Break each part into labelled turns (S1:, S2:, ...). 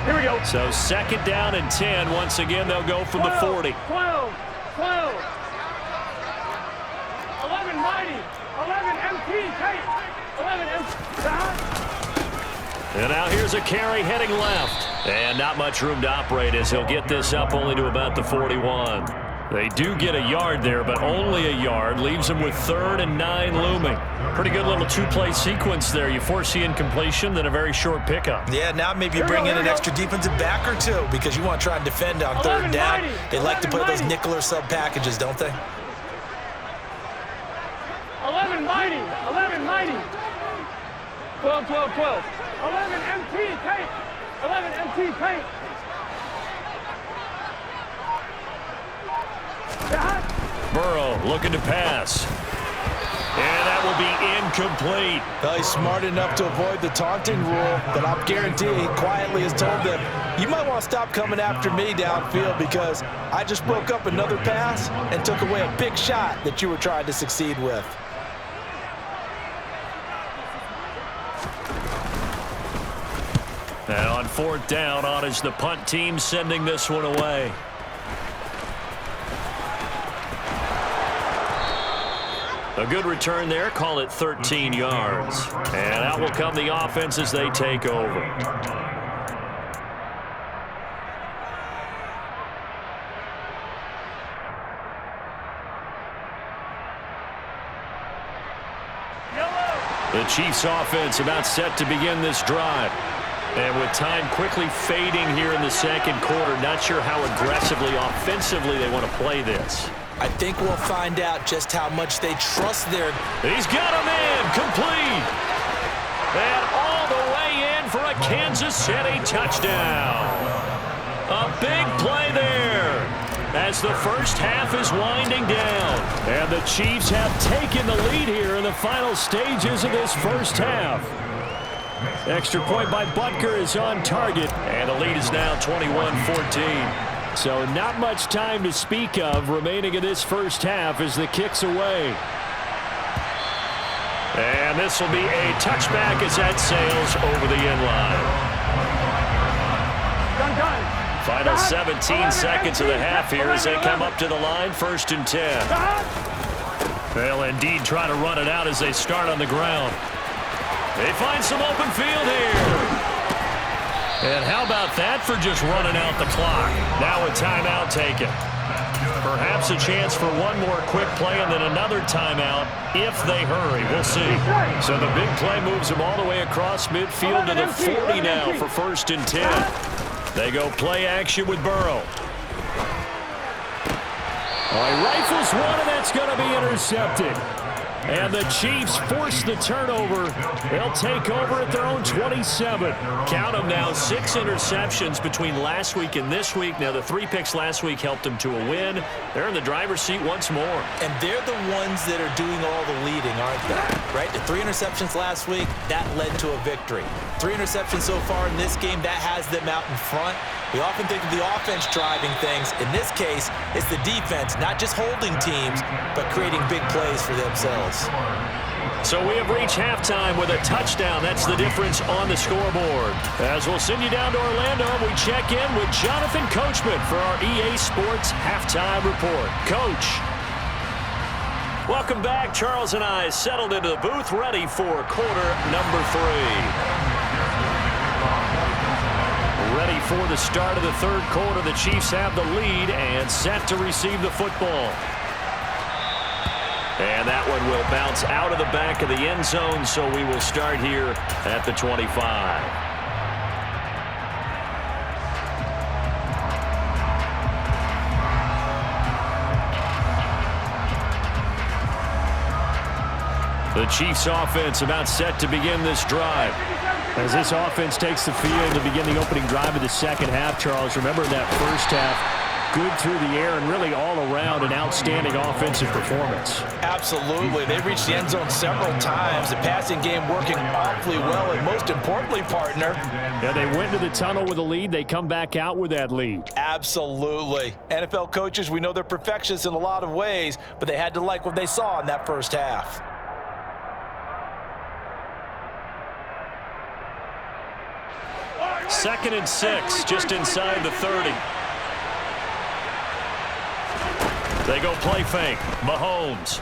S1: Here we go.
S2: So 2nd down and 10. Once again, they'll go from the 40.
S1: 12. 11 mighty. 11 MP. Kate. 11 MP.
S2: And now here's a carry heading left. And not much room to operate as he'll get this up only to about the 41. They do get a yard there, but only a yard. Leaves them with 3rd and 9 looming. Pretty good little 2-play sequence there. You force the incompletion, then a very short pickup.
S3: Yeah, now maybe you bring in an extra defensive back or two because you want to try and defend on 3rd down. They like to play those nickel or sub packages, don't they?
S1: 11 mighty. 11 mighty. 12. 11 MP. Kate. 11 MP. Kate.
S2: Burrow looking to pass. And that will be incomplete.
S3: Well, he's smart enough to avoid the taunting rule, but I guarantee he quietly has told them, you might want to stop coming after me downfield because I just broke up another pass and took away a big shot that you were trying to succeed with.
S2: And on 4th down, on is the punt team sending this one away. A good return there. Call it 13 yards. And out will come the offense as they take over. The Chiefs offense about set to begin this drive. And with time quickly fading here in the 2nd quarter, not sure how aggressively, offensively they want to play this.
S3: I think we'll find out just how much they trust their...
S2: He's got him in, complete. And all the way in for a Kansas City touchdown. A big play there as the first half is winding down. And the Chiefs have taken the lead here in the final stages of this first half. Extra point by Butker is on target, and the lead is now 21-14. So not much time to speak of remaining in this first half as the kick's away. And this will be a touchback as that sails over the end line. Final 17 seconds of the half here as they come up to the line, 1st and 10. They'll indeed try to run it out as they start on the ground. They find some open field here. And how about that for just running out the clock? Now a timeout taken. Perhaps a chance for one more quick play and then another timeout if they hurry. We'll see. So the big play moves them all the way across midfield to the 40 now for 1st and 10. They go play action with Burrow. All right, rifles one, and that's going to be intercepted. And the Chiefs force the turnover. They'll take over at their own 27. Count them now, 6 interceptions between last week and this week. Now, the 3 picks last week helped them to a win. They're in the driver's seat once more.
S3: And they're the ones that are doing all the leading, aren't they? Right? The 3 interceptions last week, that led to a victory. 3 interceptions so far in this game, that has them out in front. We often think of the offense driving things. In this case, it's the defense, not just holding teams, but creating big plays for themselves.
S2: So we have reached halftime with a touchdown. That's the difference on the scoreboard. As we'll send you down to Orlando, we check in with Jonathan Coachman for our EA Sports Halftime Report. Coach. Welcome back. Charles and I settled into the booth, ready for quarter number 3. Ready for the start of the 3rd quarter. The Chiefs have the lead and set to receive the football. And that one will bounce out of the back of the end zone, so we will start here at the 25. The Chiefs offense about set to begin this drive. As this offense takes the field to begin the opening drive of the 2nd half, Charles, remember that first half, good through the air and really all around an outstanding offensive performance.
S3: Absolutely. They reached the end zone several times. The passing game working awfully well, and most importantly, partner.
S2: Yeah, they went to the tunnel with a lead. They come back out with that lead.
S3: Absolutely. NFL coaches, we know they're perfectionists in a lot of ways, but they had to like what they saw in that first half.
S2: 2nd and 6, just inside the 30. They go play fake. Mahomes.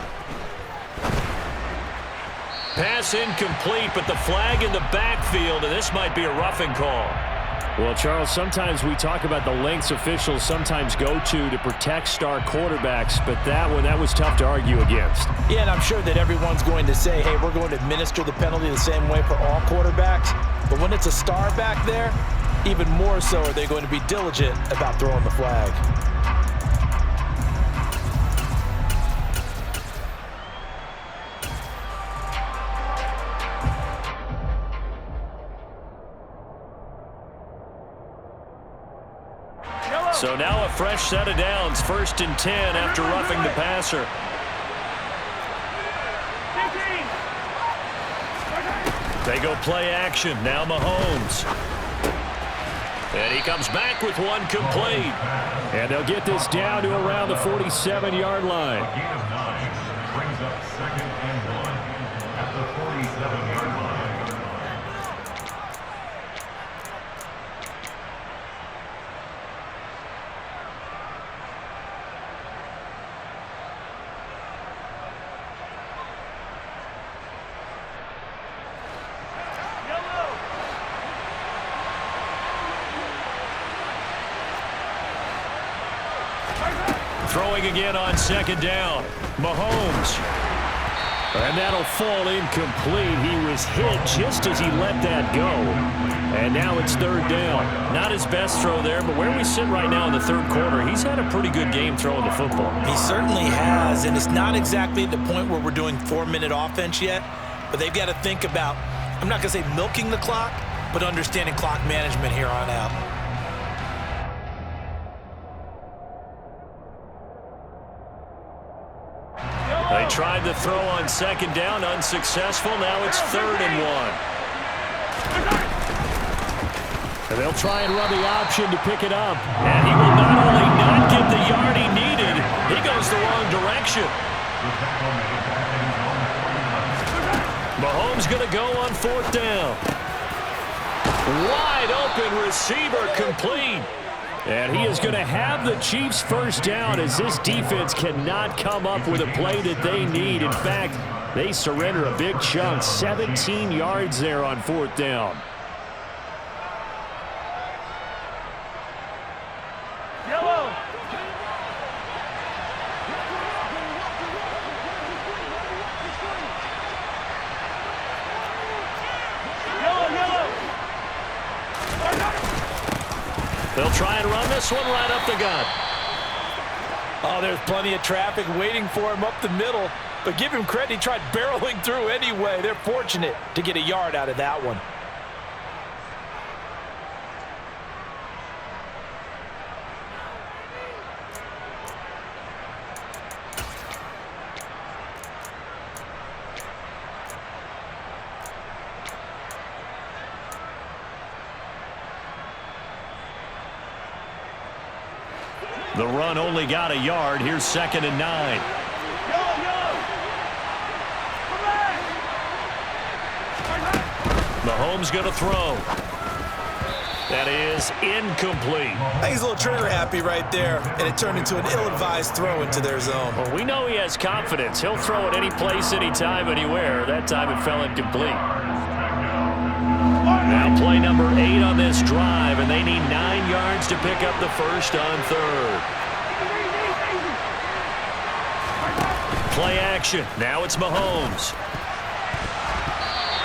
S2: Pass incomplete, but the flag in the backfield, and this might be a roughing call.
S4: Well, Charles, sometimes we talk about the lengths officials sometimes go to protect star quarterbacks, but that was tough to argue against.
S3: Yeah, and I'm sure that everyone's going to say, hey, we're going to administer the penalty the same way for all quarterbacks. But when it's a star back there, even more so are they going to be diligent about throwing the flag.
S2: So now a fresh set of downs, 1st and 10 after roughing the passer. They go play action. Now Mahomes. And he comes back with one complete.
S4: And they'll get this down to around the 47-yard line.
S5: A gain of 9 brings up 2nd and 1 at the 47-yard line.
S2: Throwing again on 2nd down. Mahomes. And that'll fall incomplete. He was hit just as he let that go. And now it's 3rd down. Not his best throw there, but where we sit right now in the 3rd quarter, he's had a pretty good game throwing the football.
S3: He certainly has, and it's not exactly at the point where we're doing 4-minute offense yet, but they've got to think about, I'm not going to say milking the clock, but understanding clock management here on out.
S2: They tried to throw on 2nd down, unsuccessful. Now it's 3rd and 1.
S4: And they'll try and run the option to pick it up.
S2: And he will not only not get the yard he needed, he goes the wrong direction. Mahomes going to go on 4th down. Wide open receiver complete.
S4: And he is going to have the Chiefs' 1st down as this defense cannot come up with a play that they need. In fact, they surrender a big chunk, 17 yards there on 4th down.
S1: Yellow.
S2: They'll try and run this one right up the gut.
S3: Oh, there's plenty of traffic waiting for him up the middle. But give him credit, he tried barreling through anyway. They're fortunate to get a yard out of that one.
S2: The run only got a yard. Here's 2nd and 9. Mahomes going to throw. That is incomplete.
S3: I think he's a little trigger happy right there, and it turned into an ill-advised throw into their zone.
S2: Well, we know he has confidence. He'll throw it any place, anytime, anywhere. That time it fell incomplete. Now play number 8 on this drive, and they need 9 yards to pick up the 1st on 3rd. Play action. Now it's Mahomes.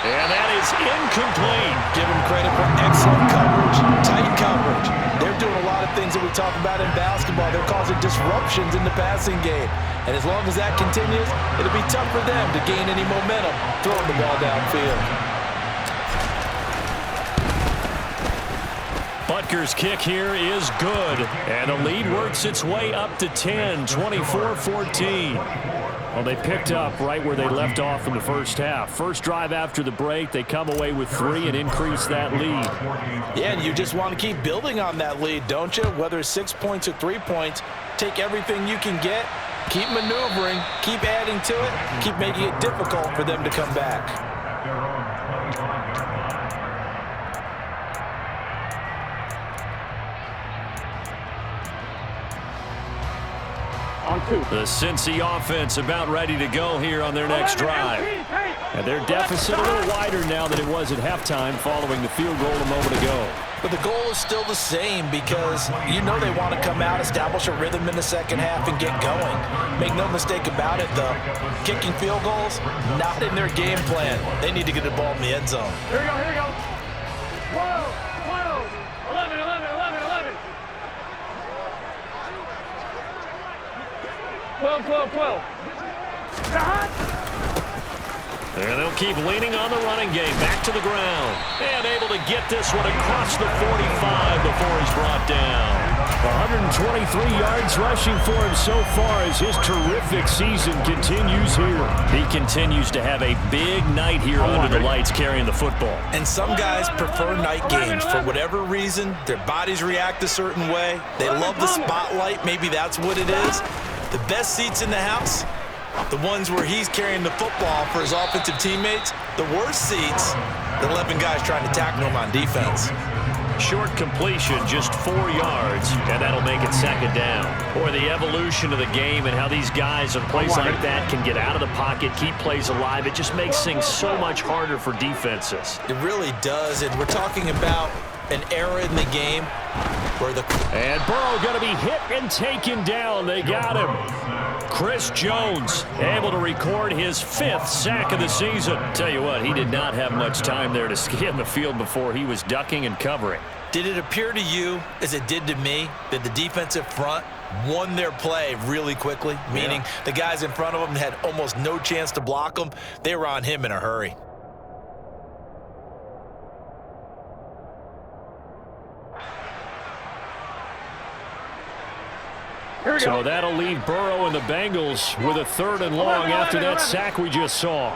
S2: And that is incomplete.
S3: Give him credit for excellent coverage, tight coverage. They're doing a lot of things that we talk about in basketball. They're causing disruptions in the passing game. And as long as that continues, it'll be tough for them to gain any momentum throwing the ball downfield.
S2: Butker's kick here is good. And the lead works its way up to 10, 24-14.
S4: Well, they picked up right where they left off in the 1st half. First drive after the break, they come away with 3 and increase that lead.
S3: Yeah, and you just want to keep building on that lead, don't you? Whether it's 6 points or 3 points, take everything you can get, keep maneuvering, keep adding to it, keep making it difficult for them to come back.
S1: On 2.
S2: The Cincy offense about ready to go here on their next drive.
S4: And their deficit a little wider now than it was at halftime following the field goal a moment ago.
S3: But the goal is still the same because you know they want to come out, establish a rhythm in the second half, and get going. Make no mistake about it, though. Kicking field goals, not in their game plan. They need to get the ball in the end zone.
S1: Here we go, here we go. 12, 12, 11, 11, 11, 11. 12, 12, 12.
S2: And they'll keep leaning on the running game. Back to the ground. And able to get this one across the 45 before he's brought down.
S4: 123 yards rushing for him so far as his terrific season continues here.
S2: He continues to have a big night here under the lights carrying the football.
S3: And some guys prefer night games. For whatever reason, their bodies react a certain way. They love the spotlight. Maybe that's what it is. The best seats in the house, the ones where he's carrying the football for his offensive teammates. The worst seats, the 11 guys trying to tackle him on defense.
S2: Short completion, just 4 yards, and that'll make it second down. Boy, the evolution of the game and how these guys in plays like that can get out of the pocket, keep plays alive, it just makes things so much harder for defenses.
S3: It really does, and we're talking about an era in the game where the...
S4: And Burrow going to be hit and taken down. They got him. Chris Jones able to record his 5th sack of the season.
S2: Tell you what, he did not have much time there to scan the field before he was ducking and covering.
S3: Did it appear to you, as it did to me, that the defensive front won their play really quickly? Meaning the guys in front of them had almost no chance to block them. They were on him in a hurry.
S4: So that'll leave Burrow and the Bengals with a 3rd and long after that sack we just saw.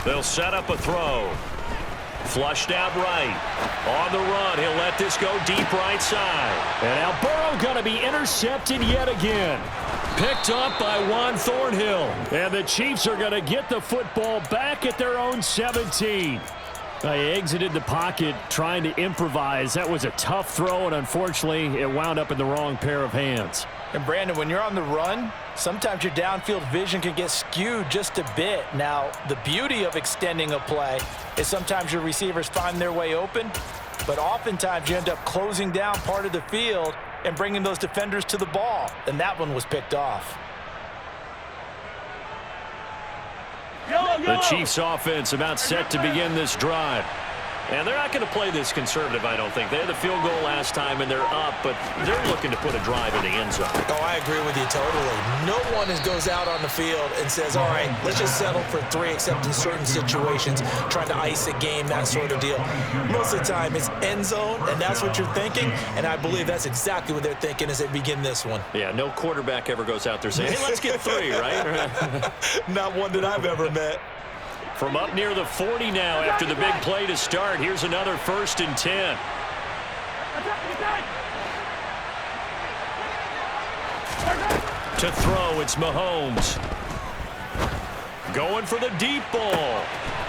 S2: They'll set up a throw. Flushed out right. On the run, he'll let this go deep right side.
S4: And now Burrow going to be intercepted yet again. Picked up by Juan Thornhill. And the Chiefs are going to get the football back at their own 17. They exited the pocket trying to improvise. That was a tough throw, and unfortunately, it wound up in the wrong pair of hands.
S3: And Brandon, when you're on the run, sometimes your downfield vision can get skewed just a bit. Now, the beauty of extending a play is sometimes your receivers find their way open, but oftentimes you end up closing down part of the field and bringing those defenders to the ball, and that one was picked off.
S2: The Chiefs offense about set to begin this drive. And they're not going to play this conservative, I don't think. They had the field goal last time, and they're up, but they're looking to put a drive in the end zone.
S3: Oh, I agree with you totally. No one goes out on the field and says, all right, let's just settle for 3, except in certain situations, trying to ice a game, that sort of deal. Most of the time, it's end zone, and that's what you're thinking, and I believe that's exactly what they're thinking as they begin this one.
S2: Yeah, no quarterback ever goes out there saying, hey, let's get 3, right?
S3: Not one that I've ever met.
S2: From up near the 40 now after the big play to start. Here's another 1st and 10. To throw, it's Mahomes. Going for the deep ball.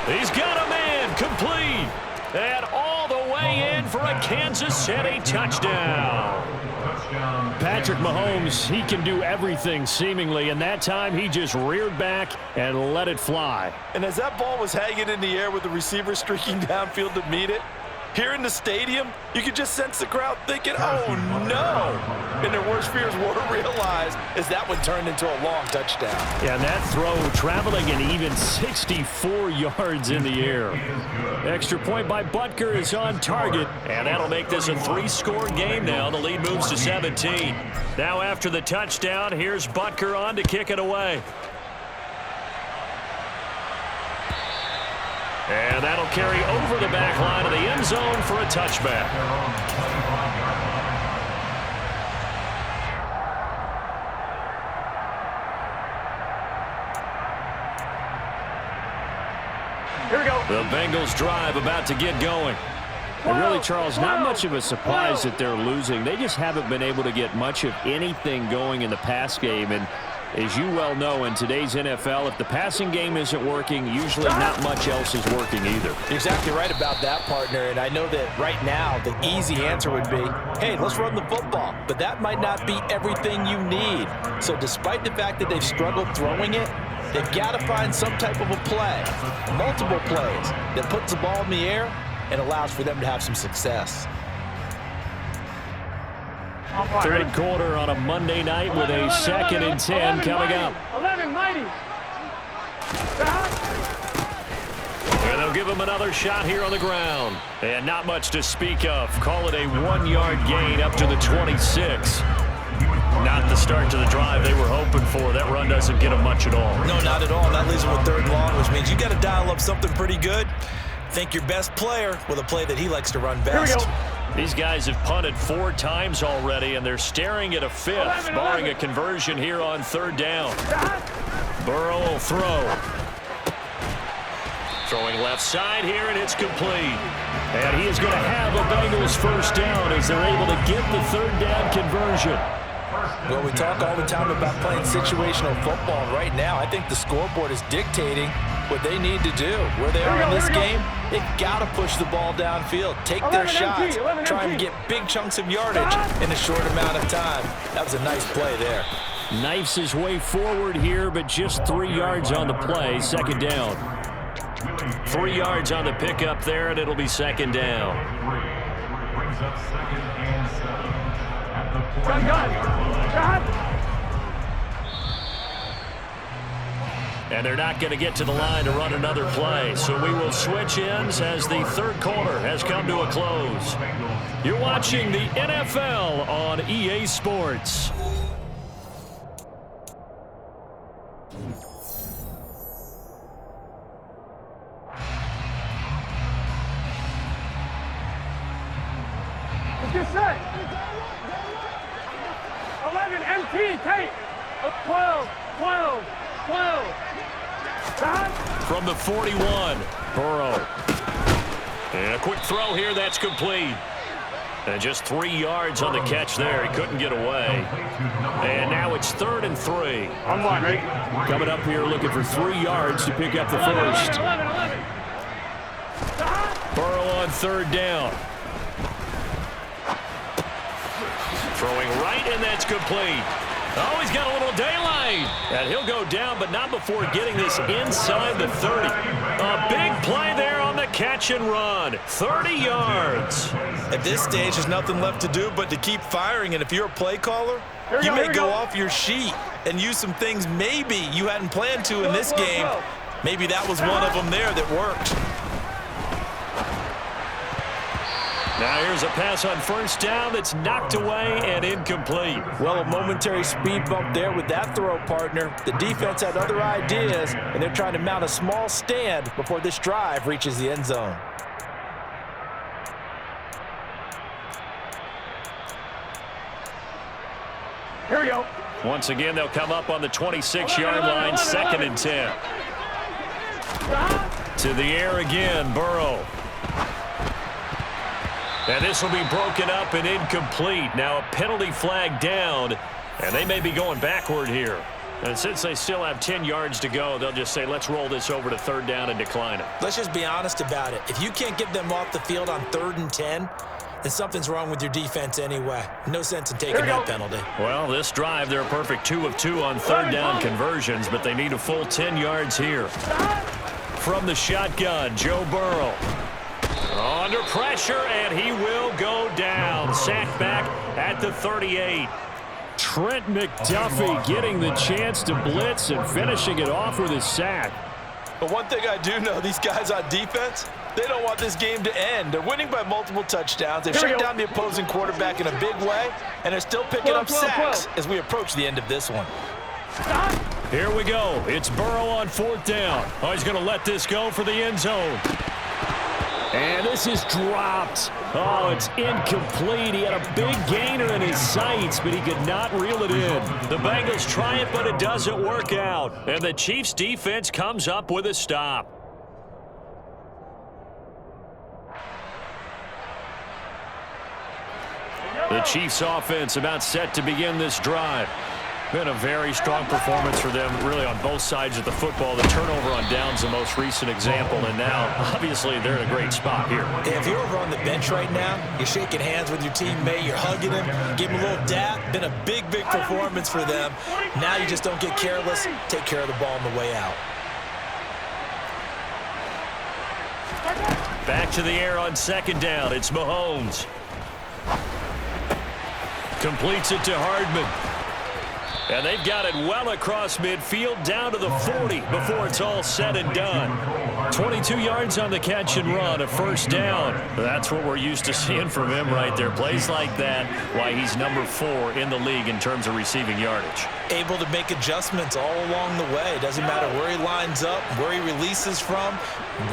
S2: He's got a man, complete. And all the way in for a Kansas City touchdown.
S4: Patrick Mahomes, he can do everything seemingly, and that time he just reared back and let it fly.
S3: And as that ball was hanging in the air with the receiver streaking downfield to meet it, here in the stadium, you could just sense the crowd thinking, oh no! And their worst fears were realized as that one turned into a long touchdown.
S4: Yeah, and that throw traveling an even 64 yards in the air. Extra point by Butker is on target.
S2: And that'll make this a 3-score game now. The lead moves to 17. Now after the touchdown, here's Butker on to kick it away. And that'll carry over the back line of the end zone for a touchback.
S1: Here we go.
S2: The Bengals drive about to get going.
S4: And really, Charles, not much of a surprise that they're losing. They just haven't been able to get much of anything going in the pass game. And As you well know, in today's NFL, if the passing game isn't working, usually not much else is working either.
S3: You're exactly right about that, partner. And I know that right now the easy answer would be, hey, let's run the football. But that might not be everything you need. So despite the fact that they've struggled throwing it, they've got to find some type of a play, multiple plays, that puts the ball in the air and allows for them to have some success.
S4: Third quarter on a Monday night with a 2nd and 10 coming up.
S1: 11, mighty.
S2: And they'll give him another shot here on the ground. And not much to speak of. Call it a 1-yard gain up to the 26. Not the start to the drive they were hoping for. That run doesn't get them much at all.
S3: No, not at all. That leaves them with 3rd and long, which means you got to dial up something pretty good. Think your best player with a play that he likes to run best.
S1: Here we go.
S2: These guys have punted 4 times already, and they're staring at a 5th, barring a conversion here on 3rd down. Burrow will throw. Throwing left side here, and it's complete.
S4: And he is going to have a Bengals 1st down as they're able to get the 3rd down conversion.
S3: Well, we talk all the time about playing situational football. Right now, I think the scoreboard is dictating what they need to do. Where they are in this game, they've got to push the ball downfield, take their shots, try and get big chunks of yardage in a short amount of time. That was a nice play there.
S4: Knifes his way forward here, but just 3 yards on the play. 2nd down.
S2: 3 yards on the pickup there, and it'll be 2nd down.
S5: Brings up 2nd and 7 at the 40.
S2: And they're not going to get to the line to run another play. So we will switch ends as the 3rd quarter has come to a close. You're watching the NFL on EA Sports.
S1: Get set. 11, MT, take. 12, 12, 12.
S2: From the 41, Burrow. And a quick throw here, that's complete. And just 3 yards on the catch there. He couldn't get away. And now it's 3rd and 3.
S1: I'm on, right?
S4: Coming up here looking for 3 yards to pick up the 1st.
S1: 11.
S2: Burrow on 3rd down. Throwing right, and that's complete. Oh, he's got a little daylight. And he'll go down, but not before getting this inside the 30. A big play there on the catch and run. 30 yards.
S3: At this stage, there's nothing left to do but to keep firing. And if you're a play caller, you may go off your sheet and use some things maybe you hadn't planned to in this game. Maybe that was one of them there that worked.
S2: Now here's a pass on 1st down that's knocked away and incomplete.
S3: Well, a momentary speed bump there with that throw, partner. The defense had other ideas, and they're trying to mount a small stand before this drive reaches the end zone.
S1: Here we go.
S2: Once again, they'll come up on the 26-yard line, 2nd and 10. To the air again, Burrow. And this will be broken up and incomplete. Now a penalty flag down, and they may be going backward here. And since they still have 10 yards to go, they'll just say, let's roll this over to 3rd down and decline it.
S3: Let's just be honest about it. If you can't get them off the field on 3rd and 10, then something's wrong with your defense anyway. No sense in taking that penalty.
S2: Well, this drive, they're a perfect 2 of 2 on 3rd down conversions, but they need a full 10 yards here. From the shotgun, Joe Burrow. Under pressure, and he will go down. Sacked back at the 38.
S4: Trent McDuffie getting the chance to blitz and finishing it off with his sack.
S3: But one thing I do know, these guys on defense, they don't want this game to end. They're winning by multiple touchdowns. They've shut down the opposing quarterback in a big way, and they're still picking up sacks as we approach the end of this one.
S2: Here we go. It's Burrow on 4th down. Oh, he's going to let this go for the end zone.
S4: And this is dropped. Oh, it's incomplete. He had a big gainer in his sights, but he could not reel it in.
S2: The Bengals try it, but it doesn't work out. And the Chiefs' defense comes up with a stop. The Chiefs' offense about set to begin this drive. Been a very strong performance for them, really, on both sides of the football. The turnover on downs, the most recent example, and now, obviously, they're in a great spot here.
S3: If you're over on the bench right now, you're shaking hands with your teammate, you're hugging him, give him a little dap. Been a big, big performance for them. Now you just don't get careless. Take care of the ball on the way out.
S2: Back to the air on second down. It's Mahomes. Completes it to Hardman. And they've got it well across midfield down to the 40 before it's all said and done. 22 yards on the catch and run, a first down. That's what we're used to seeing from him right there. Plays like that, why he's number 4 in the league in terms of receiving yardage.
S3: Able to make adjustments all along the way. Doesn't matter where he lines up, where he releases from.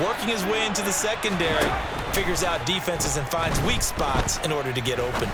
S3: Working his way into the secondary. Figures out defenses and finds weak spots in order to get open.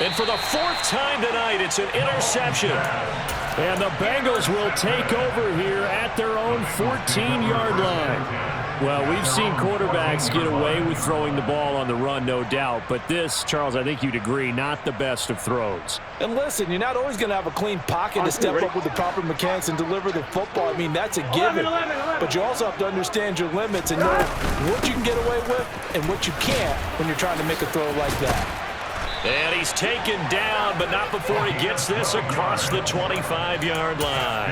S2: And for the 4th time tonight, it's an interception.
S4: And the Bengals will take over here at their own 14-yard line. Well, we've seen quarterbacks get away with throwing the ball on the run, no doubt. But this, Charles, I think you'd agree, not the best of throws.
S6: And listen, you're not always going to have a clean pocket to step up with the proper mechanics and deliver the football. I mean, that's a given. But you also have to understand your limits and know what you can get away with and what you can't when you're trying to make a throw like that.
S2: And he's taken down, but not before he gets this across the 25-yard line.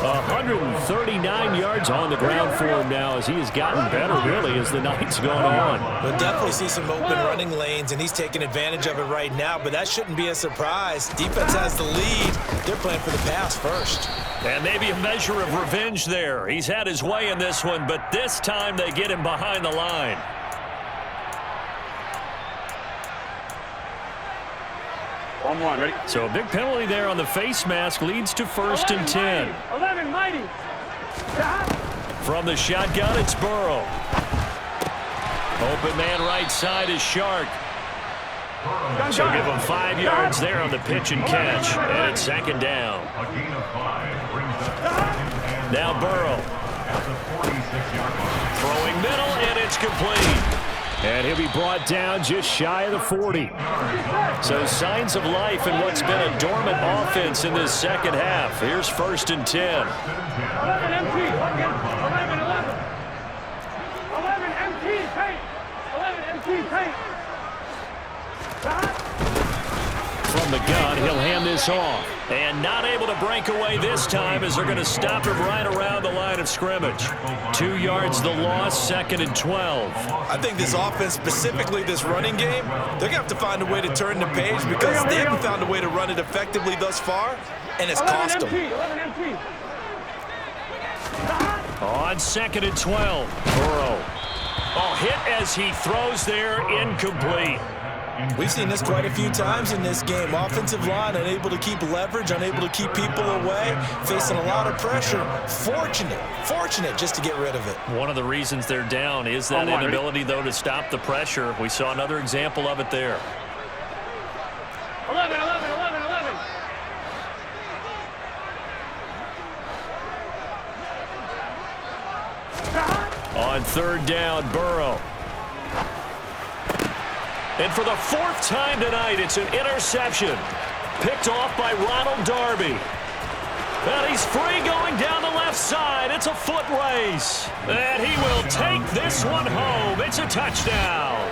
S4: 139 yards on the ground for him now as he has gotten better, really, as the night's gone on.
S3: We'll definitely see some open running lanes, and he's taking advantage of it right now, but that shouldn't be a surprise. Defense has the lead. They're playing for the pass first.
S2: And maybe a measure of revenge there. He's had his way in this one, but this time they get him behind the line.
S1: On, ready?
S2: So a big penalty there on the face mask leads to 1st and 10.
S1: 11, mighty.
S2: From the shotgun, it's Burrow. Open man right side is Shark. So give him 5 yards there on the pitch and catch. And it's 2nd down.
S5: A gain of 5 brings up 2nd and
S2: Now Burrow.
S5: at the 46-yard line.
S2: Throwing middle, and it's complete.
S4: And he'll be brought down just shy of the 40.
S2: So signs of life in what's been a dormant offense in this second half. Here's 1st and 10.
S1: 11 MT. 11, 11. 11 MT. Paint. 11 MT. Paint.
S2: From the gun, he'll hand this off. And not able to break away this time as they're going to stop him right around the line of scrimmage. 2 yards the loss, 2nd and 12.
S3: I think this offense, specifically this running game, they're going to have to find a way to turn the page because they haven't found a way to run it effectively thus far, and it's cost them.
S1: 11 MT.
S2: On 2nd and 12, Burrow. Oh, hit as he throws there, incomplete.
S3: We've seen this quite a few times in this game. Offensive line unable to keep leverage, unable to keep people away, facing a lot of pressure. Fortunate just to get rid of it.
S2: One of the reasons they're down is that inability, though, to stop the pressure. We saw another example of it there.
S1: 11, 11, 11, 11.
S2: On 3rd down, Burrow. And for the 4th time tonight, it's an interception. Picked off by Ronald Darby. And he's free going down the left side. It's a foot race. And he will take this one home. It's a touchdown.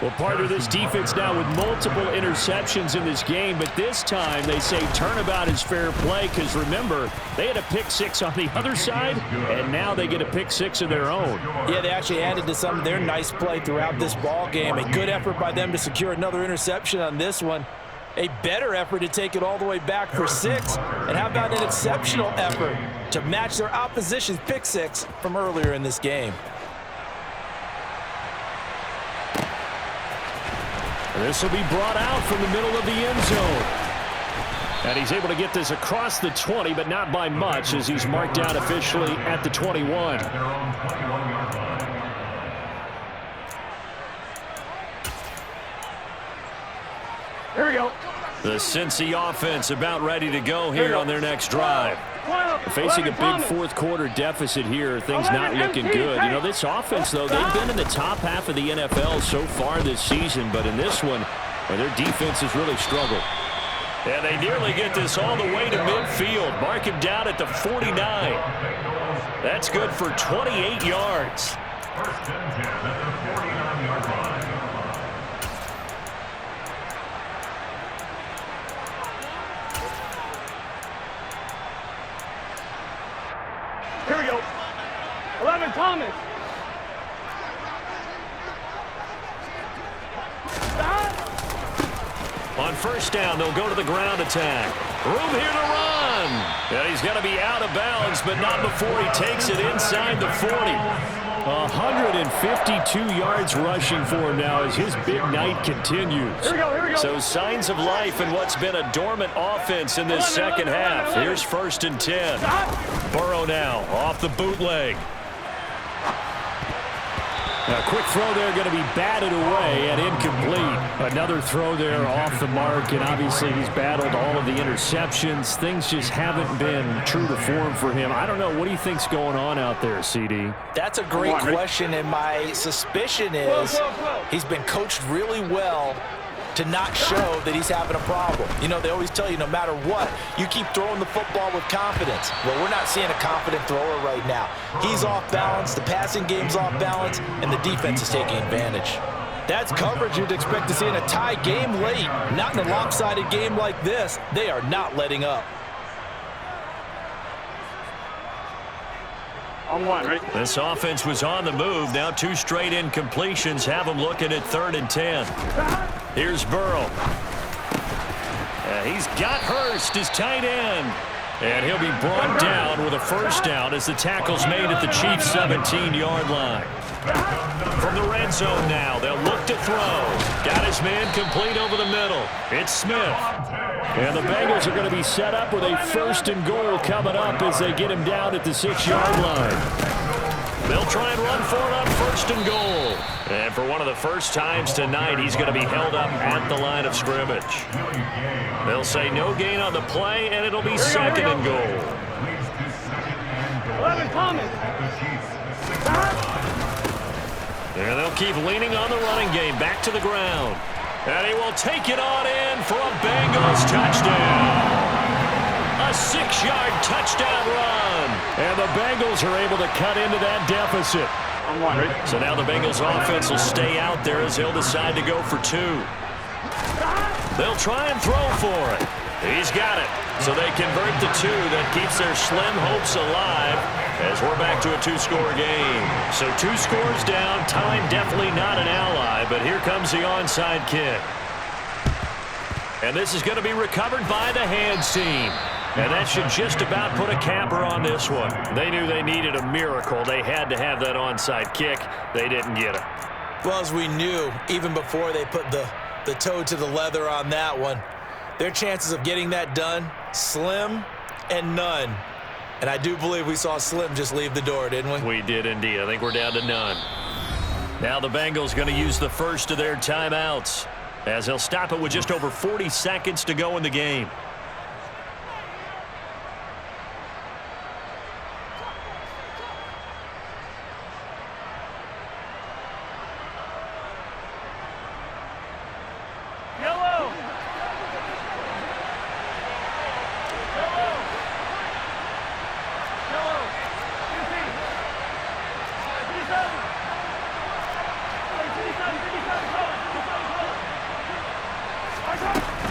S4: Well, partner, this defense now with multiple interceptions in this game, but this time they say turnabout is fair play because, remember, they had a pick 6 on the other side, and now they get a pick 6 of their own.
S6: Yeah, they actually added to some of their nice play throughout this ball game. A good effort by them to secure another interception on this one. A better effort to take it all the way back for 6. And how about an exceptional effort to match their opposition's pick 6 from earlier in this game?
S4: This will be brought out from the middle of the end zone. And he's able to get this across the 20, but not by much as he's marked out officially at the 21.
S5: At their own 21-yard line.
S1: Here we go.
S2: The Cincy offense about ready to go here on their next drive.
S4: Facing a big fourth-quarter deficit here, things not looking good. You know, this offense, though, they've been in the top half of the NFL so far this season, but in this one, And their defense has really struggled.
S2: And they nearly get this all the way to midfield. Mark him down at the 49. That's good for 28 yards.
S5: First and 10 at the 49-yard line.
S1: Here we go. 11, Thomas.
S2: On first down, they'll go to the ground attack. Room here to run. And he's going to be out of bounds, but not before he takes it inside the 40.
S4: 152 yards rushing for him now as his big night continues.
S1: Here we go, here we go.
S2: So signs of life in what's been a dormant offense in this second half. Here's first and 10. Burrow now off the bootleg.
S4: A quick throw there going to be batted away and incomplete. Another throw there off the mark, and obviously he's battled all of the interceptions. Things just haven't been true to form for him. I don't know. What do you think's going on out there, CD?
S6: That's a great question, and my suspicion is he's been coached really well to not show that he's having a problem. You know, they always tell you no matter what, you keep throwing the football with confidence. Well, we're not seeing a confident thrower right now. He's off balance, the passing game's off balance, and the defense is taking advantage. That's coverage you'd expect to see in a tie game late. Not in a lopsided game like this. They are not letting up.
S1: On one, right?
S2: This offense was on the move. Now 2 straight incompletions have them looking at 3rd and 10. Here's Burrow. He's got Hurst, his tight end. And he'll be brought down with a first down as the tackle's made at the Chiefs' 17-yard line. From the red zone now, they'll look to throw. Got his man complete over the middle. It's Smith.
S4: And the Bengals are going to be set up with a first and goal coming up as they get him down at the 6-yard line.
S2: They'll try and run for it on first and goal. And for one of the first times tonight, he's going to be held up at the line of scrimmage. They'll say no gain on the play, and it'll be second and goal.
S1: 11, Thomas.
S2: And they'll keep leaning on the running game. Back to the ground. And he will take it on in for a Bengals touchdown. A 6-yard touchdown run.
S4: And the Bengals are able to cut into that deficit.
S1: On one, right?
S2: So now the Bengals offense will stay out there as they'll decide to go for 2. They'll try and throw for it. He's got it. So they convert the 2. That keeps their slim hopes alive as we're back to a 2-score game. So 2 scores down. Time definitely not an ally, but here comes the onside kick. And this is going to be recovered by the hands team. And that should just about put a capper on this one. They knew they needed a miracle. They had to have that onside kick. They didn't get it.
S6: Well, as we knew, even before they put the toe to the leather on that one, their chances of getting that done, slim and none. And I do believe we saw Slim just leave the door, didn't we?
S2: We did indeed. I think we're down to none. Now the Bengals going to use the first of their timeouts as they'll stop it with just over 40 seconds to go in the game.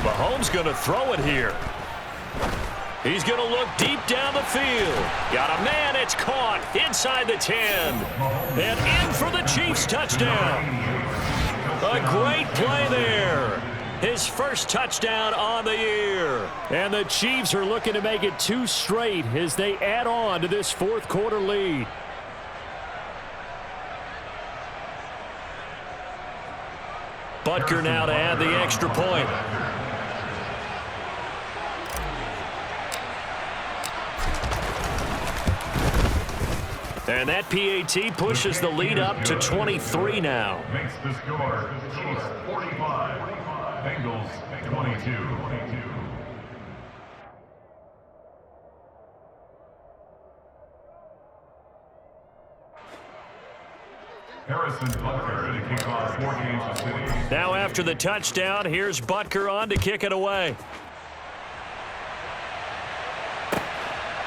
S2: Mahomes going to throw it here. He's going to look deep down the field. Got a man. It's caught inside the 10. And in for the Chiefs touchdown. A great play there. His first touchdown on the year.
S4: And the Chiefs are looking to make it 2 straight as they add on to this 4th quarter lead.
S2: Butker now to add the extra point. And that PAT pushes the lead up to 23 now.
S5: Makes the score Chiefs 45, Bengals 22. Harrison Butker to kick off for Kansas City.
S2: Now after the touchdown, here's Butker on to kick it away.